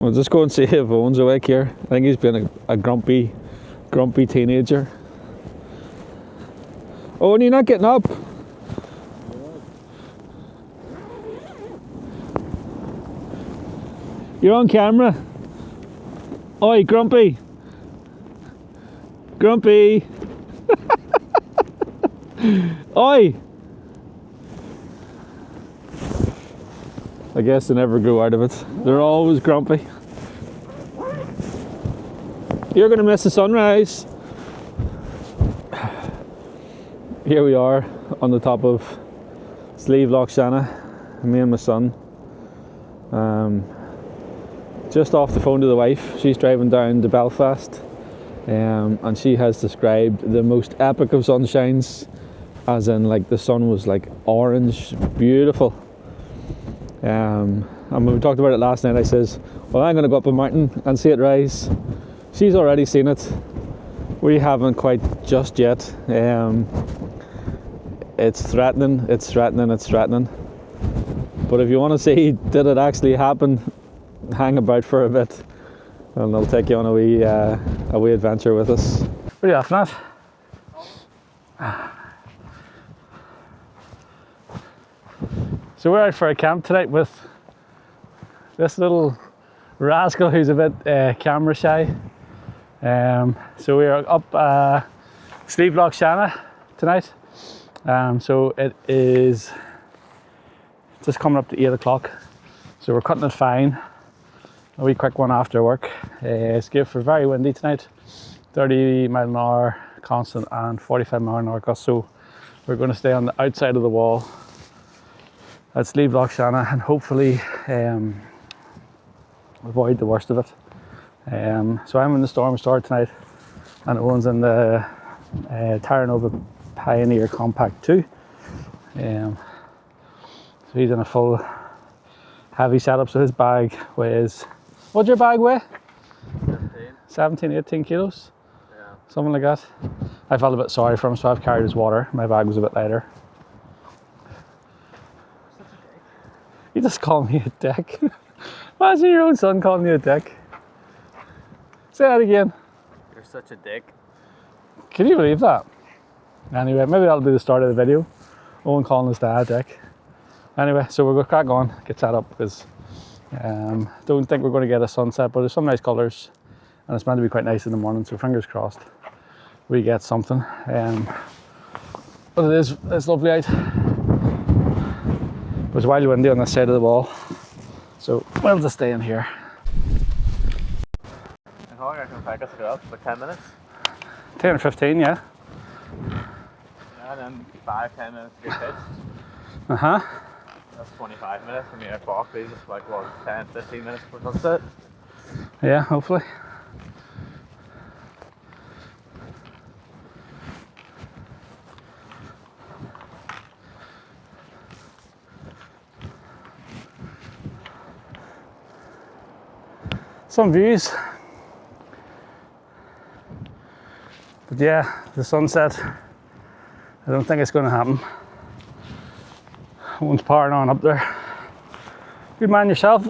We'll just go and see if Owen's awake here. I think he's been a grumpy teenager. Owen, you're not getting up? You're on camera. Oi, grumpy. Grumpy. Oi. I guess they never grew out of it. They're always grumpy. You're gonna miss the sunrise. Here we are on the top of Slieve Loch Shanna, me and my son. Just off the phone to the wife. She's driving down to Belfast, and she has described the most epic of sunshines, as in like the sun was like orange, beautiful. And when we talked about it last night, I says, well, I'm going to go up a mountain and see it rise. She's already seen it. We haven't quite just yet. It's threatening, it's threatening, it's threatening. But if you want to see, did it actually happen, hang about for a bit and I'll take you on a wee adventure with us. What are you laughing at? So we're out for a camp tonight with this little rascal who's a bit camera shy. So we're up Slieve Loch Shanna tonight. So it is just coming up to 8 o'clock. So we're cutting it fine. A wee quick one after work. It's good for very windy tonight. 30 mile an hour constant and 45 mile an hour gust. So we're going to stay on the outside of the wall at Slieve Loch Shanna and hopefully avoid the worst of it. So I'm in the Storm Store tonight and Owen's in the Terranova Pioneer Compact 2. So he's in a full heavy setup, so his bag weighs, what'd your bag weigh? 17, 18 kilos? Yeah. Something like that. I felt a bit sorry for him, so I've carried his water. My bag was a bit lighter. You just called me a dick. Imagine your own son calling you a dick. Say that again. You're such a dick. Can you believe that? Anyway, maybe that'll be the start of the video. Owen calling his dad a dick. Anyway, so we're going to crack on, get set up, because don't think we're going to get a sunset, but there's some nice colours and it's meant to be quite nice in the morning, so fingers crossed we get something. But it's lovely out. It was wild windy on this side of the wall, so we'll just stay in here. And how long are you going to take us to get up? About 10 minutes? 10 or 15, yeah. And then 5-10 minutes to get pitched. Uh-huh. That's 25 minutes from here at Barclays. It's like, what, 10-15 minutes before sunset? Yeah, hopefully. Some views. But yeah, the sunset, I don't think it's going to happen. One's powering on up there. Good man yourself.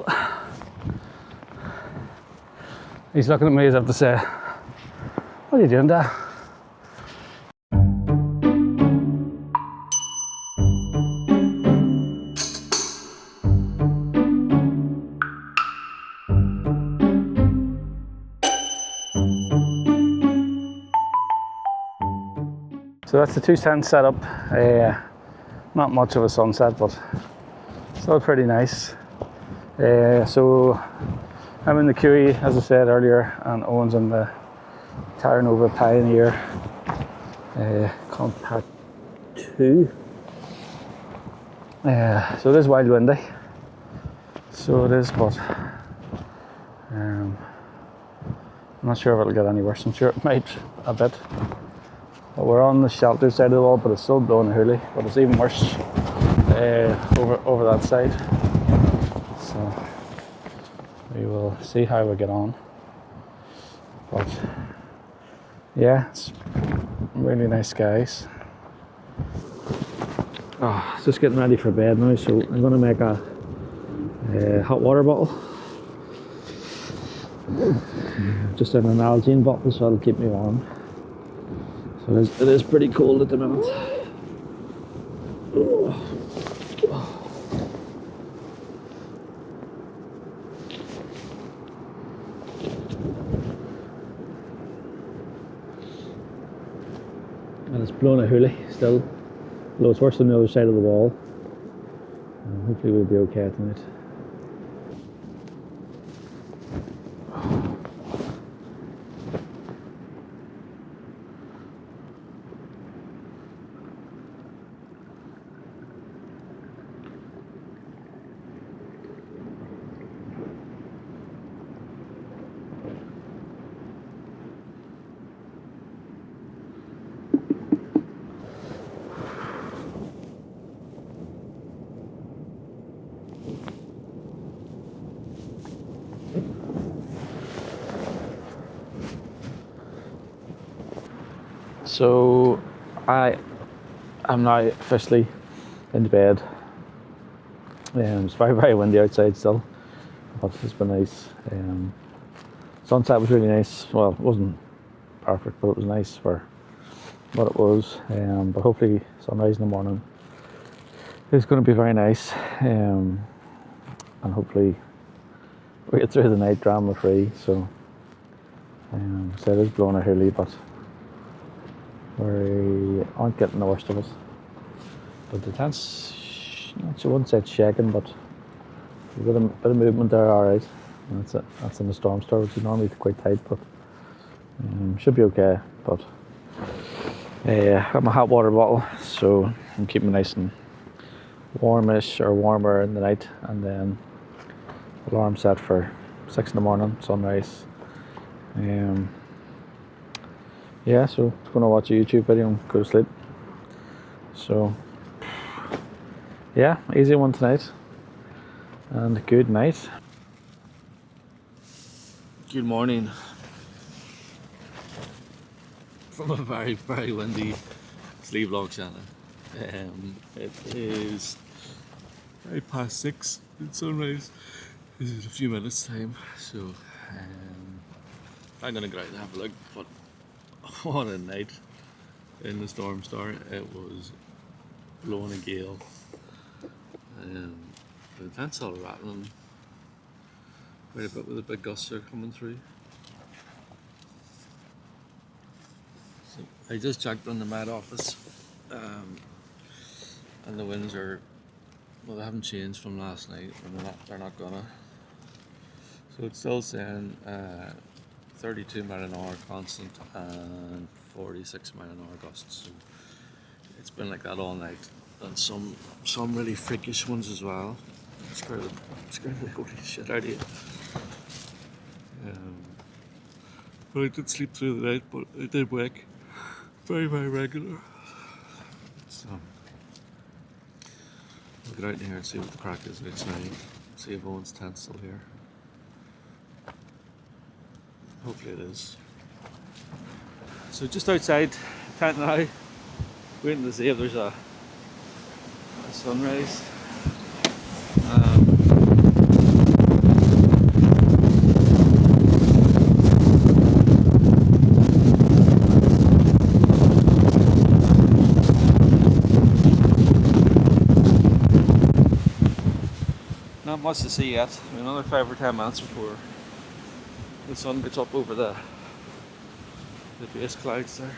He's looking at me as if to say, what are you doing, Dad? So that's the 2 tent setup. Not much of a sunset, but still pretty nice. So I'm in the QE, as I said earlier, and Owen's in the Terranova Pioneer Compact 2. So it is wild windy. So it is, but I'm not sure if it'll get any worse. I'm sure it might a bit. But we're on the shelter side of the wall, but it's still blowing a hurley. But it's even worse over that side. So we will see how we get on. But yeah, it's really nice skies. Oh, just getting ready for bed now, so I'm going to make a hot water bottle. Just in an Algene bottle, so it'll keep me warm. So it is pretty cold at the minute. And it's blowing a hoolie still, although it's worse on the other side of the wall. Hopefully we'll be okay tonight. So I'm now officially into bed. It's very, very windy outside still, but it's been nice. Sunset was really nice. Well, it wasn't perfect, but it was nice for what it was. But hopefully sunrise in the morning is going to be very nice. And hopefully we get through the night drama free. So it is blowing a hurley, but we aren't getting the worst of it. But the tent's, I wouldn't say it's shaking, but a bit of movement there, alright. That's it. That's in the storm store, which is normally quite tight, but should be okay. But got my hot water bottle, so I'm keeping it nice and warmish or warmer in the night, and then alarm set for 6 in the morning, sunrise. Yeah, so I'm going to watch a YouTube video and go to sleep. So yeah, easy one tonight, and good night. Good morning from a very, very windy Sleeve Log Shannon. It is 6:08 in sunrise. This is a few minutes time, so I'm gonna go out and have a look. But what a night in the storm star! It was blowing a gale. The tent's all rattling quite a bit with the big gusts are coming through. So I just checked on the Met office, and the winds are, well, they haven't changed from last night, and they're not gonna. So it's still saying 32 mile an hour constant and 46 mile an hour gusts. So it's been like that all night, and some really freakish ones as well. Scared the holy shit out of you. But I did sleep through the night, but I did wake very, very regular. So we'll get out in here and see what the crack is outside. See if Owen's tent's still here. Hopefully it is. So just outside tent now, waiting to see if there's a sunrise. Not much to see yet. Another 5 or 10 minutes before the sun gets up over the base clouds there.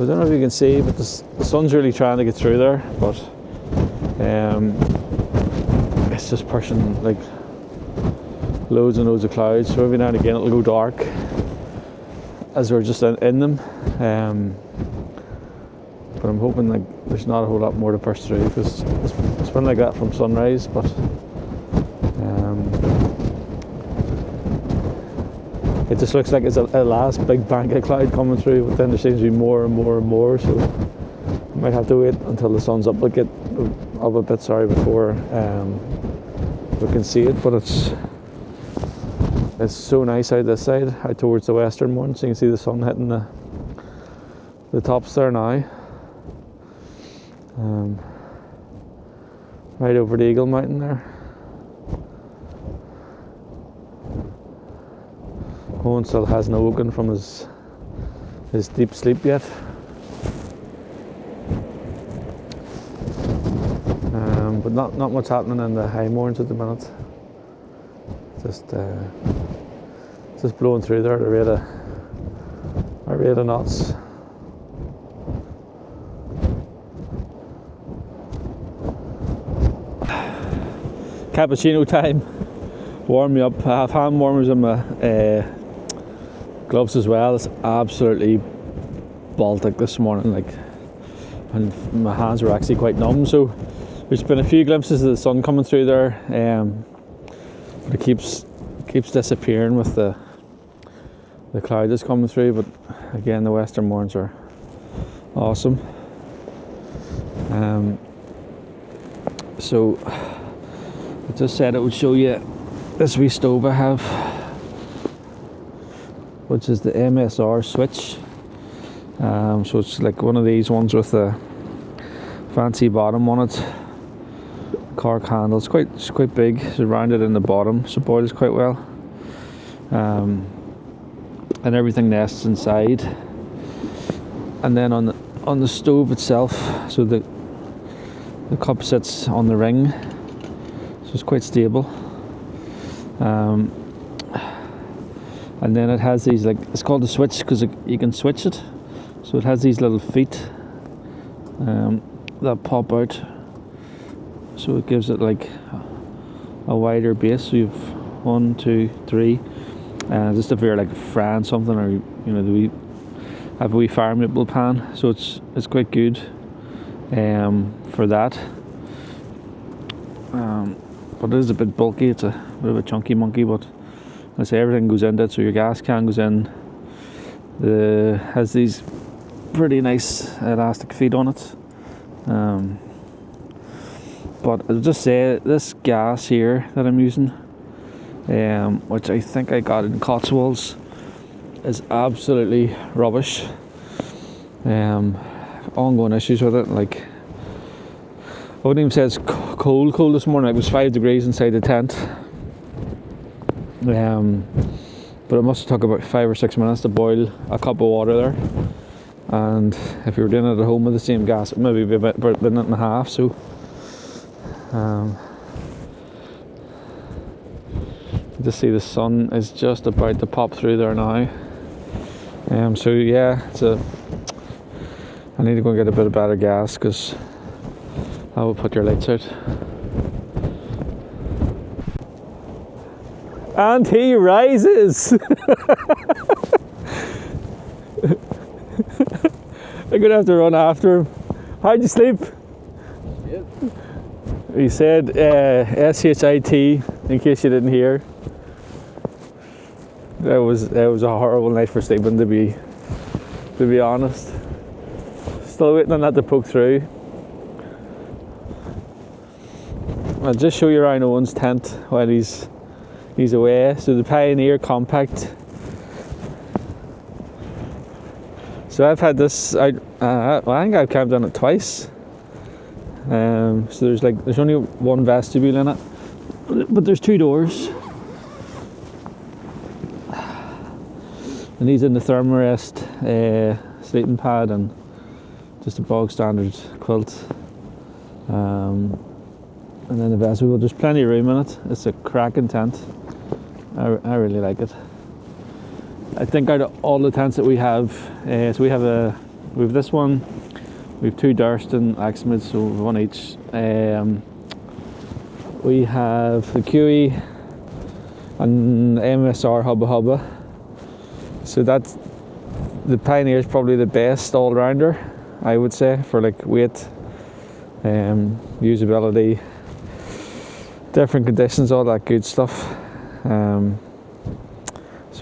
don't know if you can see, but the sun's really trying to get through there, but it's just pushing like loads and loads of clouds, so every now and again it'll go dark as we're just in them. But I'm hoping like there's not a whole lot more to push through, because it's been like that from sunrise, but it just looks like it's a last big bank of cloud coming through, but then there seems to be more and more and more, so I might have to wait until the sun's up a bit, before we can see it. But it's so nice out this side, out towards the western one, so you can see the sun hitting the tops there now. Right over the Eagle Mountain there. Mourne still hasn't awoken from his deep sleep yet. But not much happening in the high Mournes at the minute. Just blowing through there at a rate of knots. Cappuccino time. Warm me up. I have hand warmers in my gloves as well. It's absolutely Baltic this morning, like, and my hands were actually quite numb. So there's been a few glimpses of the sun coming through there, but it keeps disappearing with the cloud that's coming through. But again, the western morns are awesome. So I just said it would show you this wee stove I have, which is the MSR switch. So it's like one of these ones with a fancy bottom on it, cork handle. It's quite big. It's rounded in the bottom, so it boils quite well. And everything nests inside. And then on the stove itself, so the cup sits on the ring, so it's quite stable. And then it has these, like, it's called the switch because you can switch it. So it has these little feet that pop out, so it gives it like a wider base. So you've 1, 2, 3, just if you're like frying something, or you know, have a wee fire maple pan. So it's quite good for that. But it is a bit bulky. It's a bit of a chunky monkey, but I say everything goes into it. So your gas can goes in. Has these pretty nice elastic feet on it. But I'll just say this gas here that I'm using, which I think I got in Cotswolds, is absolutely rubbish. Ongoing issues with it. Like, I wouldn't even say it's cold this morning. It was 5 degrees inside the tent. But it must have took about 5 or 6 minutes to boil a cup of water there. And if you were doing it at home with the same gas, it maybe be about a minute and a half. So you just see the sun is just about to pop through there now. So yeah, I need to go and get a bit of better gas, because that will put your lights out. And he rises. I'm gonna have to run after him. How'd you sleep? Good. He said SHIT, in case you didn't hear. That was a horrible night for sleeping, to be honest. Still waiting on that to poke through. I'll just show you around Owen's tent while he's away. So the Pioneer Compact. So I've had this out, I think I've camped on it twice. So there's only one vestibule in it, but there's 2 doors. And he's in the Thermarest sleeping pad and just a bog standard quilt. And then the vestibule, there's plenty of room in it. It's a cracking tent. I really like it. I think out of all the tents that we have, so we have we've this one, we've 2 Durston Axmids, so one each. We have the QE and MSR Hubba Hubba. So that's the Pioneer is probably the best all-rounder, I would say, for like weight, usability, different conditions, all that good stuff. So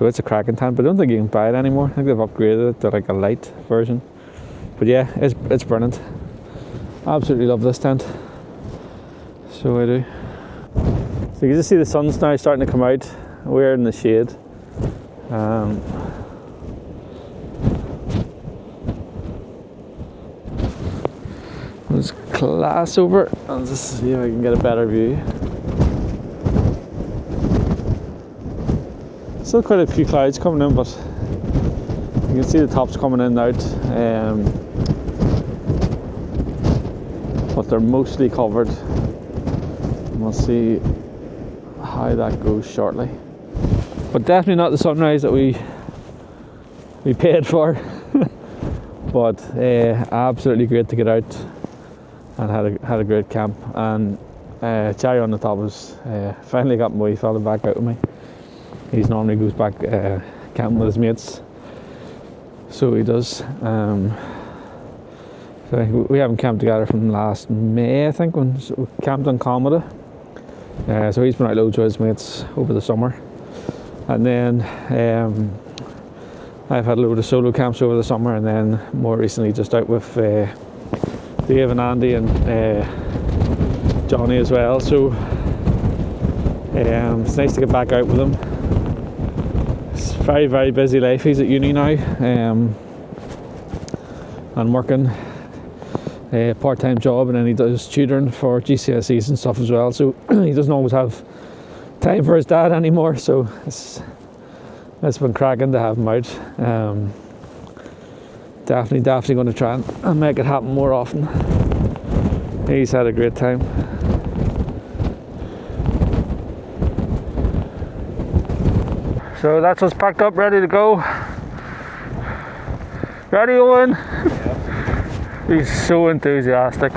it's a cracking tent, but I don't think you can buy it anymore. I think they've upgraded it to like a light version. But yeah, it's brilliant. Absolutely love this tent. So I do. So you can just see the sun's now starting to come out. We're in the shade. There's class over. I'll just see if I can get a better view. Still quite a few clouds coming in, but you can see the tops coming in and out. But they're mostly covered. We'll see how that goes shortly. But definitely not the sunrise that we paid for. But absolutely great to get out and had a great camp. And cherry on the top was finally got my wee fella back out with me. He normally goes back camping with his mates, so he does. So we haven't camped together from last May, I think, when we camped on Comida. So he's been out loads with his mates over the summer, and then I've had a load of solo camps over the summer, and then more recently just out with Dave and Andy and Johnny as well. So it's nice to get back out with him. It's a very, very busy life. He's at uni now, and working a part-time job, and then he does tutoring for GCSEs and stuff as well, so he doesn't always have time for his dad anymore, so it's been cracking to have him out. Definitely going to try and make it happen more often. He's had a great time. So that's us packed up, ready to go. Ready, Owen? Yeah. He's so enthusiastic.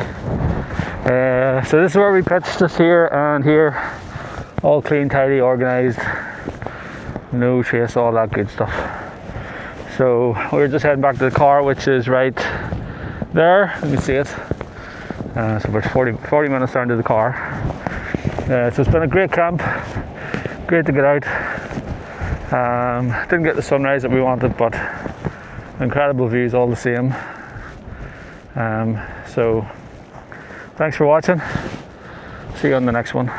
So this is where we pitched, just here and here. All clean, tidy, organised. No trace, all that good stuff. So we're just heading back to the car, which is right there. You can see it. So we're 40 minutes down to the car. So it's been a great camp. Great to get out. Didn't get the sunrise that we wanted, but incredible views all the same. So thanks for watching. See you on the next one.